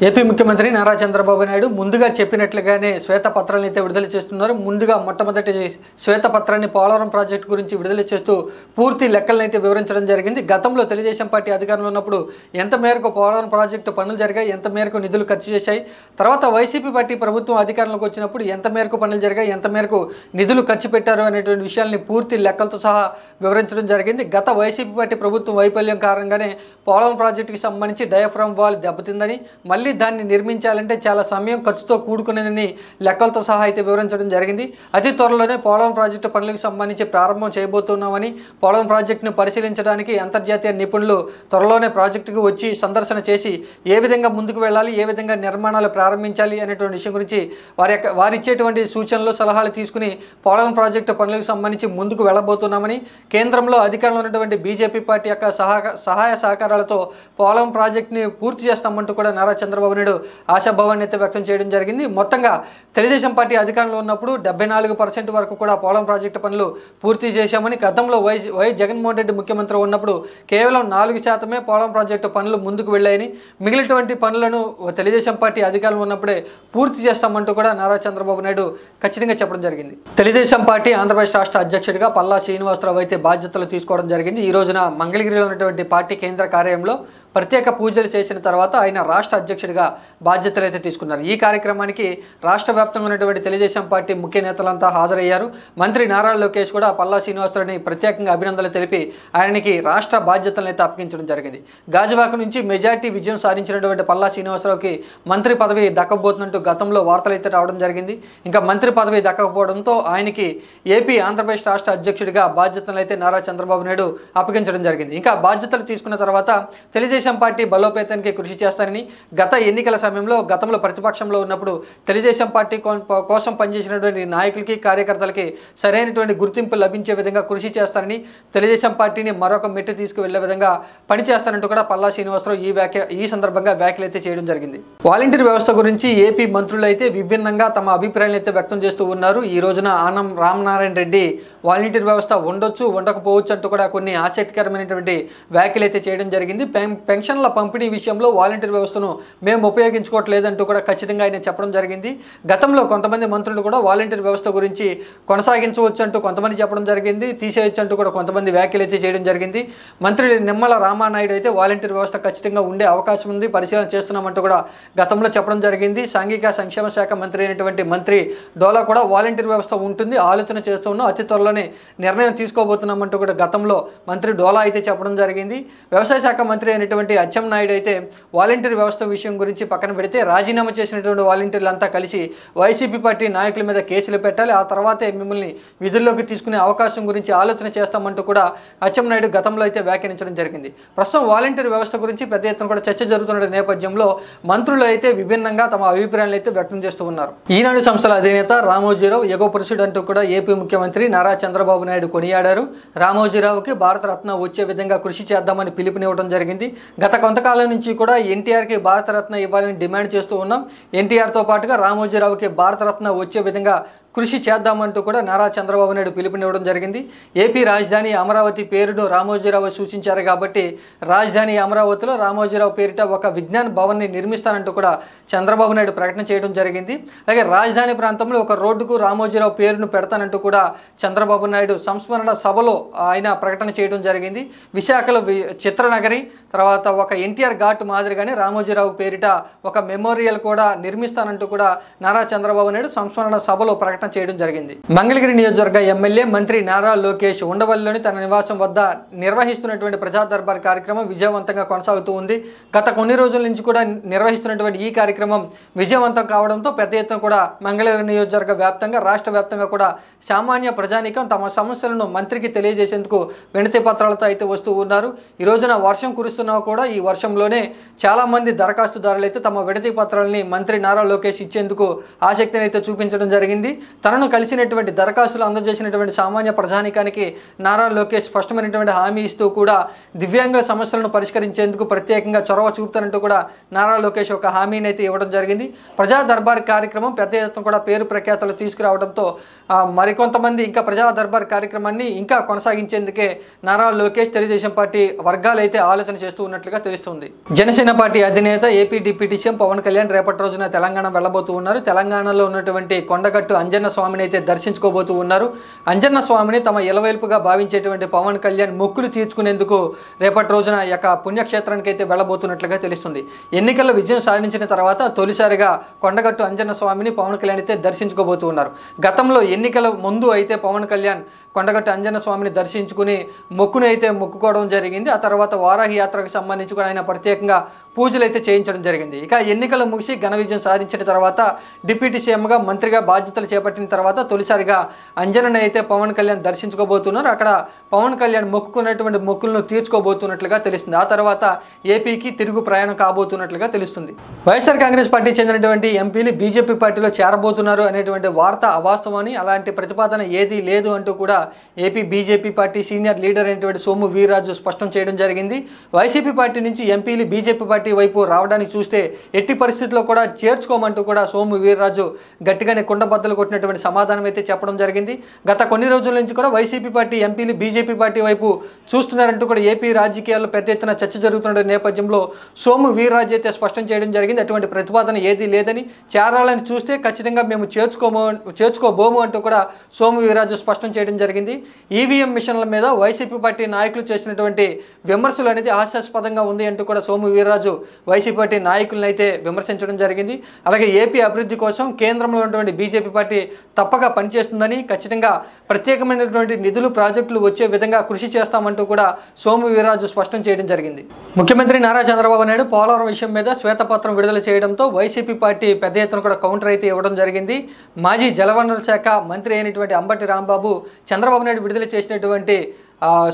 AP ముఖ్యమంత్రి నారా చంద్రబాబు నాయుడు ముందుగా చెప్పినట్లుగానే శ్వేతపత్రాలను అయితే విడుదల చేస్తున్నారు. ముందుగా మొట్టమొదటి శ్వేతపత్రాన్ని పోలవరం ప్రాజెక్టు గురించి విడుదల చేస్తూ పూర్తి లెక్కలను అయితే వివరించడం జరిగింది. గతంలో తెలుగుదేశం పార్టీ అధికారంలో ఉన్నప్పుడు ఎంత మేరకు పోలవరం ప్రాజెక్టు పనులు జరిగాయి, ఎంత మేరకు నిధులు ఖర్చు చేశాయి, తర్వాత వైసీపీ పార్టీ ప్రభుత్వం అధికారంలోకి వచ్చినప్పుడు ఎంత మేరకు పనులు జరిగాయి, ఎంత మేరకు నిధులు ఖర్చు పెట్టారు అనేటువంటి విషయాల్ని పూర్తి లెక్కలతో సహా వివరించడం జరిగింది. గత వైసీపీ పార్టీ ప్రభుత్వం వైఫల్యం కారణంగానే పోలవరం ప్రాజెక్టుకి సంబంధించి డయాఫ్రామ్ వాల్ దెబ్బతిందని, మళ్ళీ దాన్ని నిర్మించాలంటే చాలా సమయం ఖర్చుతో కూడుకునేదని లెక్కలతో సహా అయితే వివరించడం జరిగింది. అతి త్వరలోనే పోలవరం ప్రాజెక్టు పనులకు సంబంధించి ప్రారంభం చేయబోతున్నామని, పోలవరం ప్రాజెక్టును పరిశీలించడానికి అంతర్జాతీయ నిపుణులు త్వరలోనే ప్రాజెక్టుకు వచ్చి సందర్శన చేసి ఏ విధంగా ముందుకు వెళ్ళాలి, ఏ విధంగా నిర్మాణాలు ప్రారంభించాలి అనేటువంటి విషయం గురించి వారిచ్చేటువంటి సూచనలు సలహాలు తీసుకుని పోలవరం ప్రాజెక్టు పనులకు సంబంధించి ముందుకు వెళ్ళబోతున్నామని, కేంద్రంలో అధికారంలో ఉన్నటువంటి బీజేపీ పార్టీ యొక్క సహాయ సహకారాలతో పోలవరం ప్రాజెక్టుని పూర్తి చేస్తామంటూ కూడా నారా చంద్రబాబు నాయుడు ఆశాభావాన్ని అయితే వ్యక్తం చేయడం జరిగింది. మొత్తంగా తెలుగుదేశం పార్టీ అధికారంలో ఉన్నప్పుడు 74% వరకు కూడా పోలవరం ప్రాజెక్టు పనులు పూర్తి చేశామని, గతంలో వైఎస్ జగన్మోహన్ రెడ్డి ముఖ్యమంత్రి ఉన్నప్పుడు కేవలం 4% పోలవరం ప్రాజెక్టు పనులు ముందుకు వెళ్ళాయని, మిగిలినటువంటి పనులను తెలుగుదేశం పార్టీ అధికారంలో ఉన్నప్పుడే పూర్తి చేస్తామంటూ కూడా నారా చంద్రబాబు నాయుడు ఖచ్చితంగా చెప్పడం జరిగింది. తెలుగుదేశం పార్టీ ఆంధ్రప్రదేశ్ రాష్ట్ర అధ్యక్షుడిగా పల్లా శ్రీనివాసరావు అయితే బాధ్యతలు తీసుకోవడం జరిగింది. ఈ రోజున మంగళగిరిలో ఉన్నటువంటి పార్టీ కేంద్ర కార్యాలయంలో ప్రత్యేక పూజలు చేసిన తర్వాత ఆయన రాష్ట్ర అధ్యక్షుడిగా బాధ్యతలు అయితే తీసుకున్నారు. ఈ కార్యక్రమానికి రాష్ట్ర వ్యాప్తంగా ఉన్నటువంటి తెలుగుదేశం పార్టీ ముఖ్య నేతలంతా హాజరయ్యారు. మంత్రి నారా లోకేష్ కూడా పల్లా శ్రీనివాసరావుని ప్రత్యేకంగా అభినందనలు తెలిపి ఆయనకి రాష్ట్ర బాధ్యతలను అయితే అప్పగించడం జరిగింది. గాజువాక నుంచి మెజార్టీ విజయం సాధించినటువంటి పల్లా శ్రీనివాసరావుకి మంత్రి పదవి దక్కబోతున్నట్టు గతంలో వార్తలు అయితే రావడం జరిగింది. ఇంకా మంత్రి పదవి దక్కకపోవడంతో ఆయనకి ఏపీ ఆంధ్రప్రదేశ్ రాష్ట్ర అధ్యక్షుడిగా బాధ్యతలు అయితే నారా చంద్రబాబు నాయుడు అప్పగించడం జరిగింది. ఇంకా బాధ్యతలు తీసుకున్న తర్వాత తెలుగుదేశం పార్టీ బలోపేతానికి కృషి చేస్తానని, గత ఎన్నికల సమయంలో గతంలో ప్రతిపక్షంలో ఉన్నప్పుడు తెలుగుదేశం పార్టీ కోసం పనిచేసినటువంటి నాయకులకి కార్యకర్తలకి సరైనటువంటి గుర్తింపు లభించే విధంగా కృషి చేస్తానని, తెలుగుదేశం పార్టీని మరొక మెట్టు తీసుకువెళ్లే విధంగా పనిచేస్తానంటూ కూడా పల్లా శ్రీనివాసరావు ఈ సందర్భంగా వ్యాఖ్యలు అయితే చేయడం జరిగింది. వాలంటీర్ వ్యవస్థ గురించి ఏపీ మంత్రులు అయితే విభిన్నంగా తమ అభిప్రాయాలు అయితే వ్యక్తం చేస్తూ ఉన్నారు. ఈ రోజున ఆనం రామనారాయణ రెడ్డి వాలంటీర్ వ్యవస్థ ఉండొచ్చు, ఉండకపోవచ్చు అంటూ కూడా కొన్ని ఆసక్తికరమైనటువంటి వ్యాఖ్యలు అయితే చేయడం జరిగింది. పెన్షన్ల పంపిణీ విషయంలో వాలంటీర్ వ్యవస్థను మేము ఉపయోగించుకోవట్లేదంటూ కూడా ఖచ్చితంగా ఆయన చెప్పడం జరిగింది. గతంలో కొంతమంది మంత్రులు కూడా వాలంటీర్ వ్యవస్థ గురించి కొనసాగించవచ్చు అంటూ కొంతమంది చెప్పడం జరిగింది, తీసేయచ్చు అంటూ కూడా కొంతమంది వ్యాఖ్యలు అయితే చేయడం జరిగింది. మంత్రి నిమ్మల రామానాయుడు అయితే వాలంటీర్ వ్యవస్థ ఖచ్చితంగా ఉండే అవకాశం ఉంది, పరిశీలన చేస్తున్నామంటూ కూడా గతంలో చెప్పడం జరిగింది. సాంఘిక సంక్షేమ శాఖ మంత్రి అయినటువంటి మంత్రి డోలా కూడా వాలంటీర్ వ్యవస్థ ఉంటుంది, ఆలోచన చేస్తూ ఉన్నాం, అతి త్వరలోనే నిర్ణయం తీసుకోబోతున్నామంటూ కూడా గతంలో మంత్రి డోలా అయితే చెప్పడం జరిగింది. వ్యవసాయ శాఖ మంత్రి అయినటువంటి అచ్చెన్నాయుడు అయితే వాలంటీర్ వ్యవస్థ విషయం గురించి పక్కన పెడితే రాజీనామా చేసినటువంటి వాలంటీర్లంతా కలిసి వైసీపీ పార్టీ నాయకుల మీద కేసులు పెట్టాలి, ఆ తర్వాతే మిమ్మల్ని విధుల్లోకి తీసుకునే అవకాశం గురించి ఆలోచన చేస్తామంటూ కూడా అచ్చెన్నాయుడు గతంలో అయితే వ్యాఖ్యానించడం జరిగింది. ప్రస్తుతం వాలంటీర్ వ్యవస్థ గురించి పెద్ద ఎత్తున కూడా చర్చ జరుగుతున్న నేపథ్యంలో మంత్రులు అయితే విభిన్నంగా తమ అభిప్రాయాలు అయితే వ్యక్తం చేస్తూ ఉన్నారు. ఈనాడు సంస్థల అధినేత రామోజీరావు యుగ పురుషుడు అంటూ కూడా ఏపీ ముఖ్యమంత్రి నారా చంద్రబాబు నాయుడు కొనియాడారు. రామోజీరావుకి భారతరత్న వచ్చే విధంగా కృషి చేద్దామని పిలుపునివ్వడం జరిగింది. గత కొంతకాలం నుంచి కూడా ఎన్టీఆర్కి భారతరత్న ఇవ్వాలని డిమాండ్ చేస్తూ ఉన్నాం. ఎన్టీఆర్తో పాటుగా రామోజీరావుకి భారతరత్న వచ్చే విధంగా కృషి చేద్దామంటూ కూడా నారా చంద్రబాబు నాయుడు పిలుపునివ్వడం జరిగింది. ఏపీ రాజధాని అమరావతి పేరును రామోజీరావు సూచించారు కాబట్టి రాజధాని అమరావతిలో రామోజీరావు పేరిట ఒక విజ్ఞాన భవన్ని నిర్మిస్తానంటూ కూడా చంద్రబాబు నాయుడు ప్రకటన చేయడం జరిగింది. అలాగే రాజధాని ప్రాంతంలో ఒక రోడ్డుకు రామోజీరావు పేరును పెడతానంటూ కూడా చంద్రబాబు నాయుడు సంస్మరణ సభలో ఆయన ప్రకటన చేయడం జరిగింది. విశాఖలో చిత్రనగరి, తర్వాత ఒక ఎన్టీఆర్ ఘాట్ మాదిరిగానే రామోజీరావు పేరిట ఒక మెమోరియల్ కూడా నిర్మిస్తానంటూ కూడా నారా చంద్రబాబు నాయుడు సంస్మరణ సభలో ప్రకటన చేయడం జరిగింది. మంగళగిరి నియోజకవర్గ ఎమ్మెల్యే మంత్రి నారా లోకేష్ ఉండవల్లిలోని తన నివాసం వద్ద నిర్వహిస్తున్నటువంటి ప్రజా దర్బార్ కార్యక్రమం విజయవంతంగా కొనసాగుతూ ఉంది. గత కొన్ని రోజుల నుంచి కూడా నిర్వహిస్తున్నటువంటి ఈ కార్యక్రమం విజయవంతం కావడంతో పెద్ద ఎత్తున కూడా మంగళగిరి నియోజకవర్గ వ్యాప్తంగా రాష్ట్ర వ్యాప్తంగా కూడా సామాన్య ప్రజానీకం తమ సమస్యలను మంత్రికి తెలియజేసేందుకు వినతి పత్రాలతో అయితే వస్తూ ఉన్నారు. ఈ రోజున వర్షం కురుస్తున్నా కూడా ఈ వర్షంలోనే చాలామంది దరఖాస్తుదారులు అయితే తమ వినతి పత్రాలని మంత్రి నారా లోకేష్ ఇచ్చేందుకు ఆసక్తిని అయితే చూపించడం జరిగింది. తనను కలిసినటువంటి దరఖాస్తులు అందజేసినటువంటి సామాన్య ప్రజానికానికి నారా లోకేష్ స్పష్టమైనటువంటి హామీ ఇస్తూ కూడా దివ్యాంగుల సమస్యలను పరిష్కరించేందుకు ప్రత్యేకంగా చొరవ చూపుతానంటూ కూడా నారా లోకేష్ ఒక హామీని అయితే ఇవ్వడం జరిగింది. ప్రజా దర్బార్ కార్యక్రమం పెద్ద ఎత్తున కూడా పేరు ప్రఖ్యాతలు తీసుకురావడంతో మరికొంతమంది ఇంకా ప్రజా దర్బార్ కార్యక్రమాన్ని ఇంకా కొనసాగించేందుకే నారా లోకేష్ తెలుగుదేశం పార్టీ వర్గాలు అయితే ఆలోచన చేస్తూ ఉన్నట్లుగా తెలుస్తుంది. జనసేన పార్టీ అధినేత AP deputy CM Pawan Kalyan రేపటి రోజున తెలంగాణ వెళ్ళబోతూ ఉన్నారు. తెలంగాణలో ఉన్నటువంటి కొండగట్టు అంజన్న స్వామిని అయితే దర్శించుకోబోతూ ఉన్నారు. అంజన్న స్వామిని తమ ఇలవైపుగా భావించేటువంటి పవన్ కళ్యాణ్ మొక్కులు తీర్చుకునేందుకు రేపటి రోజున ఈ యొక్క పుణ్యక్షేత్రానికి అయితే వెళ్ళబోతున్నట్లుగా తెలుస్తుంది. ఎన్నికల్లో విజయం సాధించిన తర్వాత తొలిసారిగా కొండగట్టు అంజన్న స్వామిని పవన్ కళ్యాణ్ అయితే దర్శించుకోబోతూ ఉన్నారు. గతంలో ఎన్నికల ముందు అయితే పవన్ కళ్యాణ్ కొండగట్టు అంజన్న స్వామిని దర్శించుకుని మొక్కును అయితే మొక్కుకోవడం జరిగింది. ఆ తర్వాత వారాహి యాత్రకు సంబంధించి కూడా ఆయన ప్రత్యేకంగా పూజలు అయితే చేయించడం జరిగింది. ఇక ఎన్నికలు ముగిసి ఘన విజయం సాధించిన తర్వాత డిప్యూటీ సీఎంగా మంత్రిగా బాధ్యతలు చేపట్టిన తర్వాత తొలిసారిగా అంజనని అయితే పవన్ కళ్యాణ్ దర్శించుకోబోతున్నారు. అక్కడ పవన్ కళ్యాణ్ మొక్కుకున్నటువంటి మొక్కులను తీర్చుకోబోతున్నట్లుగా తెలుస్తుంది. ఆ తర్వాత ఏపీకి తిరుగు ప్రయాణం కాబోతున్నట్లుగా తెలుస్తుంది. వైఎస్ఆర్ కాంగ్రెస్ పార్టీ చెందినటువంటి ఎంపీలు బీజేపీ పార్టీలో చేరబోతున్నారు అనేటువంటి వార్త అవాస్తవమని, అలాంటి ప్రతిపాదన ఏదీ లేదు అంటూ కూడా AP BJP party senior leader అయినటువంటి సోము వీర్రాజు స్పష్టం చేయడం జరిగింది. వైసీపీ పార్టీ నుంచి ఎంపీలు బీజేపీ పార్టీ వైపు రావడానికి చూస్తే ఎట్టి పరిస్థితుల్లో కూడా చేర్చుకోమంటూ కూడా సోము వీర్రాజు గట్టిగానే కుండబద్దలు కొట్టినటువంటి సమాధానం అయితే చెప్పడం జరిగింది. గత కొన్ని రోజుల నుంచి కూడా వైసీపీ పార్టీ ఎంపీలు బీజేపీ పార్టీ వైపు చూస్తున్నారంటూ కూడా ఏపీ రాజకీయాల్లో పెద్ద ఎత్తున చర్చ జరుగుతున్న నేపథ్యంలో సోము వీర్రాజు అయితే స్పష్టం చేయడం జరిగింది. అటువంటి ప్రతిపాదన ఏదీ లేదని, చేరాలని చూస్తే ఖచ్చితంగా మేము చేర్చుకోబోము అంటూ కూడా సోము వీర్రాజు స్పష్టం చేయడం జరిగింది. ఈవీఎం మిషన్ల మీద వైసీపీ పార్టీ నాయకులు చేసినటువంటి విమర్శలు అనేది హాస్యాస్పదంగా ఉంది అంటూ కూడా సోము వీర్రాజు వైసీపీ పార్టీ నాయకులను అయితే విమర్శించడం జరిగింది. అలాగే ఏపీ అభివృద్ధి కోసం కేంద్రంలో ఉన్నటువంటి బీజేపీ పార్టీ తప్పక పనిచేస్తుందని, ఖచ్చితంగా ప్రత్యేకమైనటువంటి నిధులు ప్రాజెక్టులు వచ్చే విధంగా కృషి చేస్తామంటూ కూడా సోము వీర్రాజు స్పష్టం చేయడం జరిగింది. ముఖ్యమంత్రి నారా చంద్రబాబు నాయుడు పోలవరం విషయం మీద శ్వేతపత్రం విడుదల చేయడంతో వైసీపీ పార్టీ పెద్ద ఎత్తున కూడా కౌంటర్ అయితే ఇవ్వడం జరిగింది. మాజీ జలవనరుల శాఖ మంత్రి అయినటువంటి అంబటి రాంబాబు చంద్రబాబు నాయుడు విడుదల చేసినటువంటి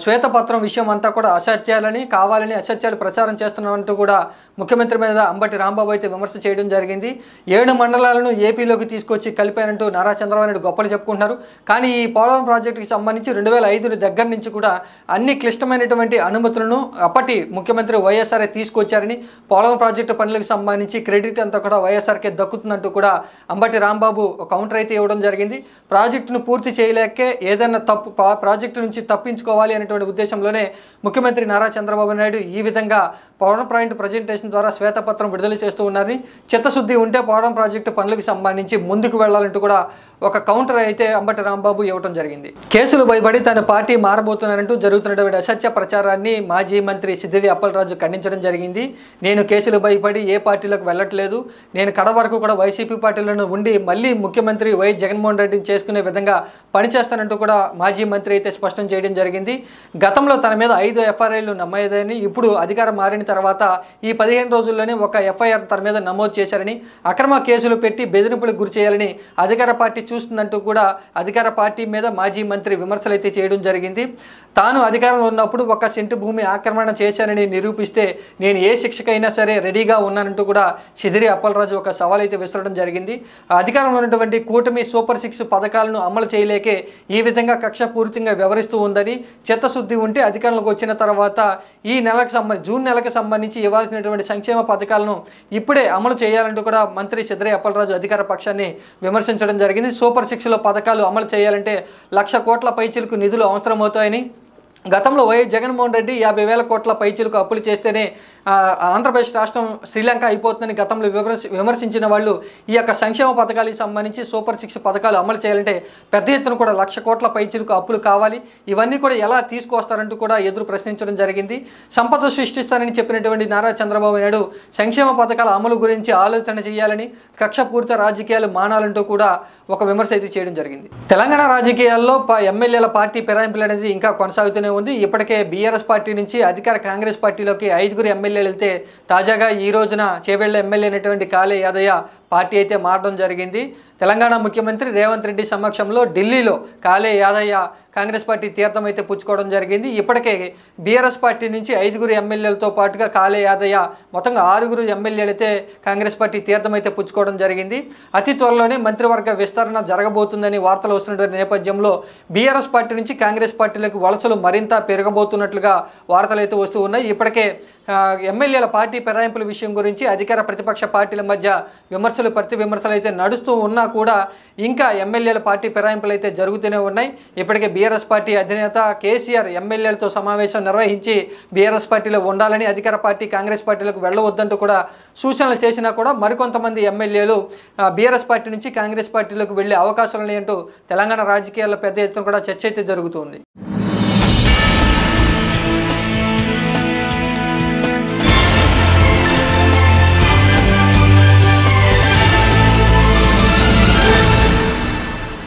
శ్వేతపత్రం విషయం అంతా కూడా అసత్యాలని, కావాలని అసత్యాలు ప్రచారం చేస్తున్నామంటూ కూడా ముఖ్యమంత్రి మీద అంబటి రాంబాబు అయితే విమర్శ చేయడం జరిగింది. 7 మండలాలను ఏపీలోకి తీసుకొచ్చి కలిపారంటూ నారా చంద్రబాబు నాయుడు గొప్పలు చెప్పుకుంటున్నారు. కానీ ఈ పోలవరం ప్రాజెక్టుకి సంబంధించి 2005 దగ్గర నుంచి కూడా అన్ని క్లిష్టమైనటువంటి అనుమతులను అప్పటి ముఖ్యమంత్రి వైఎస్ఆర్ తీసుకొచ్చారని, పోలవరం ప్రాజెక్టు పనులకు సంబంధించి క్రెడిట్ అంతా కూడా వైఎస్ఆర్కే దక్కుతుందంటూ కూడా అంబటి రాంబాబు కౌంటర్ అయితే ఇవ్వడం జరిగింది. ప్రాజెక్టును పూర్తి చేయలేకే ఏదైనా ప్రాజెక్టు నుంచి తప్పించుకోవాలి అనేటువంటి ఉద్దేశంలోనే ముఖ్యమంత్రి నారా చంద్రబాబు నాయుడు ఈ విధంగా పవర్ పాయింట్ ప్రజెంటేషన్ ద్వారా శ్వేతపత్రం విడుదల చేస్తూ ఉన్నారని, చిత్తశుద్ధి ఉంటే పోలవరం ప్రాజెక్టు పనులకు సంబంధించి ముందుకు వెళ్లాలంటూ కూడా ఒక కౌంటర్ అయితే అంబటి రాంబాబు ఇవ్వడం జరిగింది. కేసులు భయపడి తన పార్టీ మారబోతున్నారంటూ జరుగుతున్నటువంటి అసత్య ప్రచారాన్ని మాజీ మంత్రి సిద్దిరి అప్పలరాజు ఖండించడం జరిగింది. నేను కేసులు భయపడి ఏ పార్టీలోకి వెళ్ళట్లేదు, నేను కడ వరకు కూడా వైసీపీ పార్టీలను ఉండి మళ్ళీ ముఖ్యమంత్రి వైఎస్ జగన్మోహన్ రెడ్డిని చేసుకునే విధంగా పనిచేస్తానంటూ కూడా మాజీ మంత్రి అయితే స్పష్టం చేయడం జరిగింది. గతంలో తన మీద 5 ఎఫ్ఐఆర్లు నమ్మేదని, ఇప్పుడు అధికారం మారిన తర్వాత ఈ 15 రోజుల్లోనే ఒక ఎఫ్ఐఆర్ తన మీద నమోదు చేశారని, అక్రమ కేసులు పెట్టి బెదిరింపులకు గురి చేయాలని అధికార పార్టీ చూస్తుందంటూ కూడా అధికార పార్టీ మీద మాజీ మంత్రి విమర్శలు అయితే చేయడం జరిగింది. తాను అధికారంలో ఉన్నప్పుడు 1 సెంటు భూమి ఆక్రమణ చేశానని నిరూపిస్తే నేను ఏ శిక్షకైనా సరే రెడీగా ఉన్నానంటూ కూడా సిదిరి అప్పలరాజు ఒక సవాల్ అయితే విసరడం జరిగింది. అధికారంలో ఉన్నటువంటి కూటమి సూపర్ 6 పథకాలను అమలు చేయలేకే ఈ విధంగా కక్షపూరితంగా వ్యవహరిస్తూ ఉందని, చిత్తశుద్ధి ఉంటే అధికారంలోకి వచ్చిన తర్వాత ఈ జూన్ నెలకు సంబంధించి ఇవ్వాల్సినటువంటి సంక్షేమ పథకాలను ఇప్పుడే అమలు చేయాలంటూ కూడా మంత్రి సిదిరి అప్పలరాజు అధికార పక్షాన్ని విమర్శించడం జరిగింది. సూపర్ 6లో పథకాలు అమలు చేయాలంటే 1,00,000 కోట్ల పైచిలకు నిధులు అవసరమవుతాయని, గతంలో వైఎస్ జగన్మోహన్ రెడ్డి 50,000 కోట్ల పైచిలకు అప్పులు చేస్తేనే ఆంధ్రప్రదేశ్ రాష్ట్రం శ్రీలంక అయిపోతుందని గతంలో విమర్శించిన వాళ్ళు ఈ యొక్క సంక్షేమ పథకాలకు సంబంధించి సూపర్ 6 పథకాలు అమలు చేయాలంటే పెద్ద ఎత్తున కూడా 1,00,000 కోట్ల పైచిలకు అప్పులు కావాలి, ఇవన్నీ కూడా ఎలా తీసుకొస్తారంటూ కూడా ఎదురు ప్రశ్నించడం జరిగింది. సంపద సృష్టిస్తారని చెప్పినటువంటి నారా చంద్రబాబు నాయుడు సంక్షేమ పథకాల అమలు గురించి ఆలోచన చేయాలని, కక్షపూరిత రాజకీయాలు మానాలంటూ కూడా ఒక విమర్శ అయితే చేయడం జరిగింది. తెలంగాణ రాజకీయాల్లో ఎమ్మెల్యేల పార్టీ ఫిరాయింపులు అనేది ఇంకా కొనసాగుతూనే ఉంది. ఇప్పటికే బీఆర్ఎస్ పార్టీ నుంచి అధికార కాంగ్రెస్ పార్టీలోకి 5 ఎమ్మెల్యేలు వెళ్తే తాజాగా ఈ రోజున చేవెళ్ల ఎమ్మెల్యే అయినటువంటి కాళే యాదయ్య పార్టీ అయితే మారడం జరిగింది. తెలంగాణ ముఖ్యమంత్రి రేవంత్ రెడ్డి సమక్షంలో ఢిల్లీలో కాళే యాదయ్య కాంగ్రెస్ పార్టీ తీర్థం అయితే పుచ్చుకోవడం జరిగింది. ఇప్పటికే బీఆర్ఎస్ పార్టీ నుంచి 5 ఎమ్మెల్యేలతో పాటుగా కాళే యాదయ్య మొత్తంగా 6 ఎమ్మెల్యేలు అయితే కాంగ్రెస్ పార్టీ తీర్థం అయితే పుచ్చుకోవడం జరిగింది. అతి త్వరలోనే మంత్రివర్గ విస్తరణ జరగబోతుందని వార్తలు వస్తున్న నేపథ్యంలో బీఆర్ఎస్ పార్టీ నుంచి కాంగ్రెస్ పార్టీలకు వలసలు మరింత పెరగబోతున్నట్లుగా వార్తలు అయితే వస్తూ ఉన్నాయి. ఇప్పటికే ఎమ్మెల్యేల పార్టీ ఫిరాయింపుల విషయం గురించి అధికార ప్రతిపక్ష పార్టీల మధ్య ప్రతి విమర్శలు అయితే నడుస్తూ ఉన్నా కూడా ఇంకా ఎమ్మెల్యేల పార్టీ ఫిరాయింపులు అయితే జరుగుతూనే ఉన్నాయి. ఇప్పటికే బీఆర్ఎస్ పార్టీ అధినేత కేసీఆర్ ఎమ్మెల్యేలతో సమావేశం నిర్వహించి బీఆర్ఎస్ పార్టీలో ఉండాలని, అధికార పార్టీ కాంగ్రెస్ పార్టీలకు వెళ్ళవద్దంటూ కూడా సూచనలు చేసినా కూడా మరికొంతమంది ఎమ్మెల్యేలు బీఆర్ఎస్ పార్టీ నుంచి కాంగ్రెస్ పార్టీలకు వెళ్ళే అవకాశాలు ఉన్నాయంటూ తెలంగాణ రాజకీయాల్లో పెద్ద ఎత్తున కూడా చర్చ అయితే జరుగుతుంది.